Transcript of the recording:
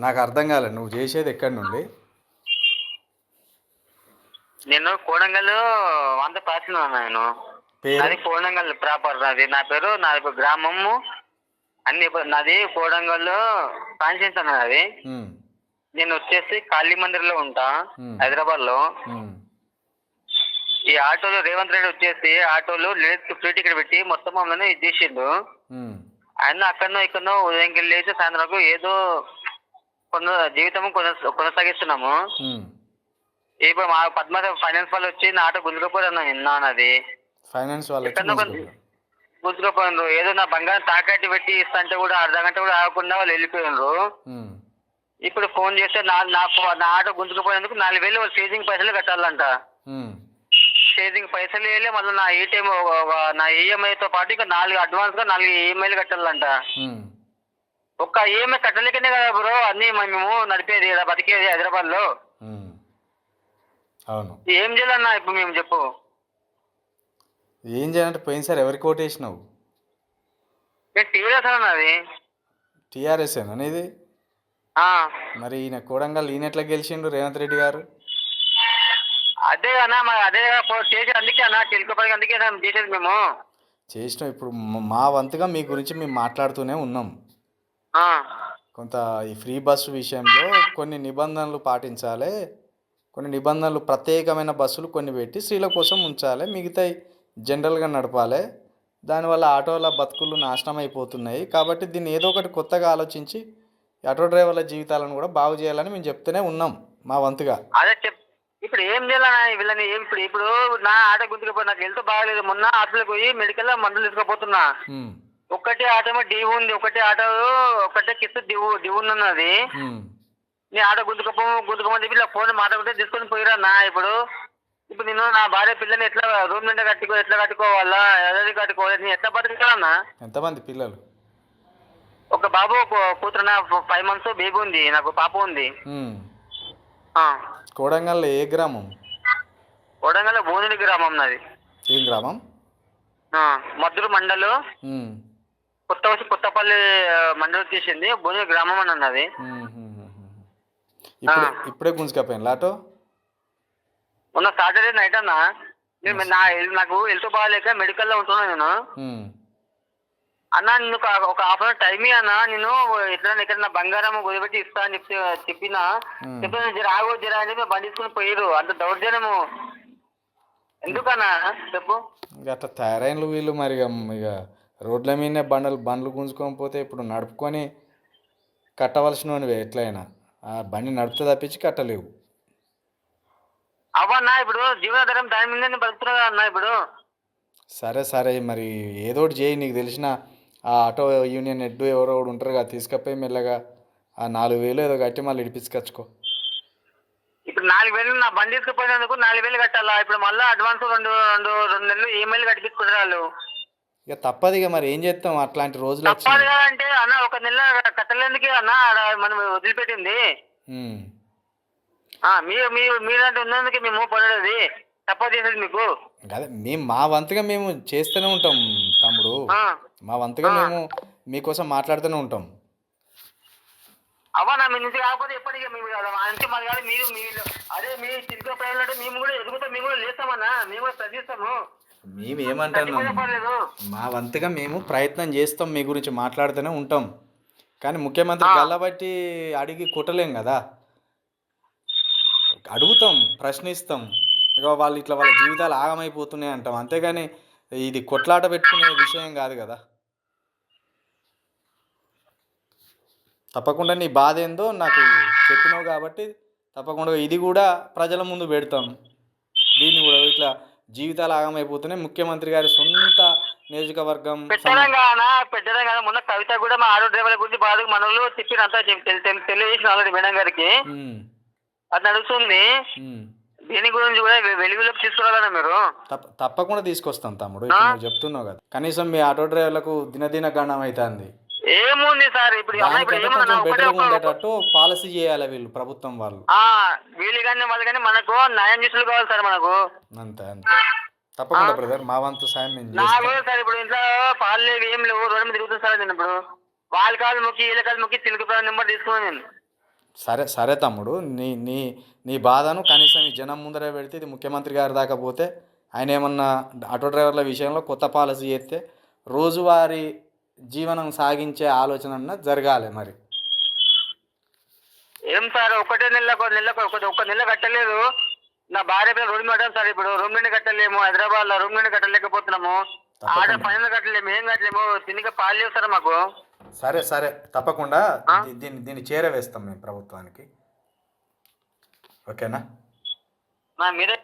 నాకు అర్థం కాలేదు నువ్వు చేసేది ఎక్కడి నుండి. నేను కోడంగల్ వంద పాసిన నేను. పేరు అది కోడంగల్ ప్రాపర్ నాది. నా పేరు గ్రామము అన్ని నాది కోడంగల్ కాన్షియన్స్ అన్నది. నేను వచ్చేసి కాళీ మందిర్లో ఉంటా, హైదరాబాద్ లో. ఈ ఆటోలో రేవంత్ రెడ్డి వచ్చేసి ఆటోలో లేడీస్ ఫ్రీ టికెట్ పెట్టి మొత్తం మమ్మల్ని ఇది చేసిండు. ఆయన అక్కడనో ఇక్కడనో ఉదయంకి లేచి సాయంత్రం వరకు ఏదో జీవితం కొనసాగిస్తున్నాము. ఇప్పుడు మా పద్మ ఫైనాన్స్ వాళ్ళు వచ్చి నా ఆటో గుంజుకపోయారు విన్నానది. ఫైనాన్స్ వాళ్ళు గుంజుకపోయినరు. ఏదో నా బంగారం తాకట్టు పెట్టి ఇస్తా అంటే కూడా అర్ధ గంట కూడా ఆగకుండా వాళ్ళు వెళ్ళిపోయినరు. ఇప్పుడు ఫోన్ చేస్తే నా ఆటో గుంజుకుపోయినందుకు 4,000 వాళ్ళు సేవింగ్ పైసలు కట్టాలంట. సేవింగ్ పైసలు వేయాలి, మళ్ళీ నా ఏటీఎం నా ఈఎంఐతో పాటు ఇంకా 4 అడ్వాన్స్ గా 4 ఈఎంఐలు కట్టాలంట. ఒక్క ఈఎంఐ కట్టలేకనే కదా బ్రో అన్ని మేము నడిపేది బతికేది హైదరాబాద్ లో. అవును, ఏం చేయాలన్నా ఇప్పుడు మేము చెప్పు. ఏం చేయాలంటే పోయినసారి ఎవరికి ఓటేసినావు? నేను టీఆర్ఎస్ అన్నది. టీఆర్ఎస్ అనేది మరి ఈయన కోడంగల్ ఈయన ఎట్లా గెలిచిండు రేవంత్ రెడ్డి గారు? అదే అన్నా మరి అదే చేసేది, అందుకే అన్న తెలుసుకోవడానికి అందుకే చేసేది మేము చేసినాం. ఇప్పుడు మా వంతుగా మీ గురించి మేము మాట్లాడుతూనే ఉన్నాం. కొంత ఈ ఫ్రీ బస్సు విషయంలో కొన్ని నిబంధనలు పాటించాలి, కొన్ని నిబంధనలు ప్రత్యేకమైన బస్సులు కొన్ని పెట్టి స్త్రీల కోసం ఉంచాలి, మిగతా జనరల్గా నడపాలి. దానివల్ల ఆటోల బతుకులు నాశనం అయిపోతున్నాయి. కాబట్టి దీన్ని ఏదో ఒకటి కొత్తగా ఆలోచించి ఆటో డ్రైవర్ల జీవితాలను కూడా బాగు చేయాలని మేము చెప్తూనే ఉన్నాం మా వంతుగా. అదే ఇప్పుడు ఏం చేయాలన్నా వీళ్ళని ఇప్పుడు నా ఆటో గుర్తుకుపోయి నాకు హెల్త్ బాగాలేదు. మొన్న హాస్పిటల్కి పోయి మెడికల్ మందులు తీసుకుపోతున్నా. ఒకటే ఆటో డివ్ ఉంది, ఒకటే ఆటో ఒకటే కిస్తు డివ్ ఉన్నది. నీ ఆటో గుంతుకోమని చెప్పి ఇలా ఫోన్ మాట్లాడుకుంటే తీసుకొని పోయిరా. ఇప్పుడు నేను నా భార్య పిల్లని ఎట్లా రూమ్ నుండి ఎట్లా కట్టుకోవాలా, ఎవరి కట్టుకోవాలి, నేను ఎట్లా బతకాలన్నా? ఎంతమంది పిల్లలు? ఒక బాబు ఒక కూతురు, 5 months బేబీ ఉంది, నాకు పాప ఉంది. కోడంగల్ ఏ గ్రామం? కోడంగల్ భువనగిరి గ్రామం నాది. ఏం గ్రామం? మద్దూరు మండలు, కొత్తపల్లి మండలం తీసింది, భువనగిరి గ్రామం అని అన్నది. ఇప్పుడే గుంజుకపోయాను ఆటో. మొన్న సాటర్డే నైట్ అన్నా నాకు హెల్త్ బాగాలేక మెడికల్లో ఉంటున్నా నేను. అన్నా నిన్ను ఒక హాఫ్ అవర్ టైం అన్నా, నేను ఎట్లా బంగారం కుదిపెట్టి ఇస్తా అని చెప్పినా ఆగో జరా అని చెప్పి బండి తీసుకుని పోయారు. అంత దౌర్జన్యము ఎందుకన్నా చెప్పు? అట్లా తయారైన వీళ్ళు మరి ఇక రోడ్ల మీదనే బండ్లు గుంజుకొని పోతే ఇప్పుడు నడుపుకొని కట్టవలసినవి ఎట్లయినా ఆ బండి నడుపుతే తప్పించి కట్టలేవు. అవన్నా ఇప్పుడు జీవనాధారం దాని మీద బతుకుతున్నా అన్నా ఇప్పుడు. సరే మరి ఏదో ఒకటి చేయి. నీకు తెలిసిన ఆ ఆటో యూనియన్ హెడ్ ఎవరో ఒకటి ఉంటారు కదా, తీసుకపోయి మెల్లగా ఆ 4,000 ఏదో కట్టి మళ్ళీ ఇడిపించుకొచ్చుకో. ఇప్పుడు 4,000 నా బండి తీసుకుపోయినందుకు 4,000 కట్టాలా? ఇప్పుడు మళ్ళీ అడ్వాన్స్ రెండు నెలలు ఈఎంఐలు కట్టించుకుంటారు వాళ్ళు. ఇక తప్పదు. ఇక మరి ఏం చేస్తాం అట్లాంటి రోజులు. తప్పదు అంటే అన్న ఒక నెల కట్టలేందుకే అన్న మనం వదిలిపెట్టింది. మీరంటే ఉన్నందుకే మేము పడేది, తప్పదు చేసేది మీకు. అదే మా వంతుగా మేము చేస్తూనే ఉంటాం తమ్ముడు. మా వంతుగా మేము మీకోసం మాట్లాడుతూనే ఉంటాం. అవన్నా మీ నుంచి కాకపోతే ఎప్పటికీ మేము అంటే మాది కాదు మీరు అదే మీ చిరుకు ప్రయాణం మేము కూడా ఎదుగుతాం, మేము కూడా లేస్తామన్నా, మేము కూడా ప్రశ్నిస్తాము. మేము ఏమంటున్నాం, మా వంతుగా మేము ప్రయత్నం చేస్తాం, మీ గురించి మాట్లాడుతూనే ఉంటాం. కానీ ముఖ్యమంత్రి గల్లబట్టి అడిగి కుట్టలేం కదా, అడుగుతాం, ప్రశ్నిస్తాం. ఇక వాళ్ళు ఇట్లా వాళ్ళ జీవితాలు ఆగమైపోతున్నాయి అంటాం, అంతేగాని ఇది కొట్లాట పెట్టుకునే విషయం కాదు కదా. తప్పకుండా నీ బాధ ఏందో నాకు చెప్పినావు కాబట్టి తప్పకుండా ఇది కూడా ప్రజల ముందు పెడతాం. దీన్ని కూడా ఇట్లా జీవితాలు ఆగమైపోతున్నాయి, ముఖ్యమంత్రి గారి సొంత నియోజకవర్గం పెట్టడం మొన్న కవిత కూడా మా ఆటో డ్రైవర్ల గురించి బాధకు మనలో చెప్పినంతా తెలియజేసిన ఆల్రెడీ మేడం గారికి. అది నడుస్తుంది. దీని గురించి కూడా వెలుగులోకి తీసుకురావాలన్నా మీరు. తప్పకుండా తీసుకొస్తాం తమ్ముడు. ఇప్పుడు నువ్వు చెప్తున్నావు కదా, కనీసం మీ ఆటో డ్రైవర్లకు దినదిన గణం అవుతుంది. ఏముంది సార్ ఇప్పుడు ఉండేటట్టు పాలసీ చేయాలి వీళ్ళు, ప్రభుత్వం వాళ్ళు. వీళ్ళు కానీ వాళ్ళు కానీ మనకు న్యాయం చేసేది కావాలి సార్ మనకు. అంతే తప్పకుండా బ్రదర్, మా వంతు సాయం సార్. ఇప్పుడు ఇంట్లో పాలు లేవు ఏం లేవు, రోడ్డు మీద తిరుగుతుంది సార్. నేను ఇప్పుడు వాళ్ళ కాలు మొక్కి వీళ్ళ కాలు మొక్కి చిలుకపల్లి నెంబర్ తీసుకున్నాను నేను. సరే సరే తమ్ముడు, నీ నీ నీ బాధను కనీసం ఈ జనం ముందరే పెడితే ఇది ముఖ్యమంత్రి గారి దాకా పోతే ఆయన ఏమన్నా ఆటో డ్రైవర్ల విషయంలో కొత్త పాలసీ చేస్తే రోజువారీ జీవనం సాగించే ఆలోచన అన్న జరగాలి మరి. ఏం సార్ ఒకటే ఒక నెల కట్టలేదు. నా భార్య పేరు రూమ్ కట్టాను సార్. ఇప్పుడు రూమ్ నుండి కట్టలేము, హైదరాబాద్ లో రూమ్ నుండి కట్టలేకపోతున్నాము, ఆడ ఫైనల్ కట్టలేము, ఏం కట్టలేము, తిరిగి పాలు లేవు సార్ మాకు. సరే సరే తప్పకుండా దీన్ని చేరవేస్తాం మేము ప్రభుత్వానికి. ఓకేనా? నా మీరే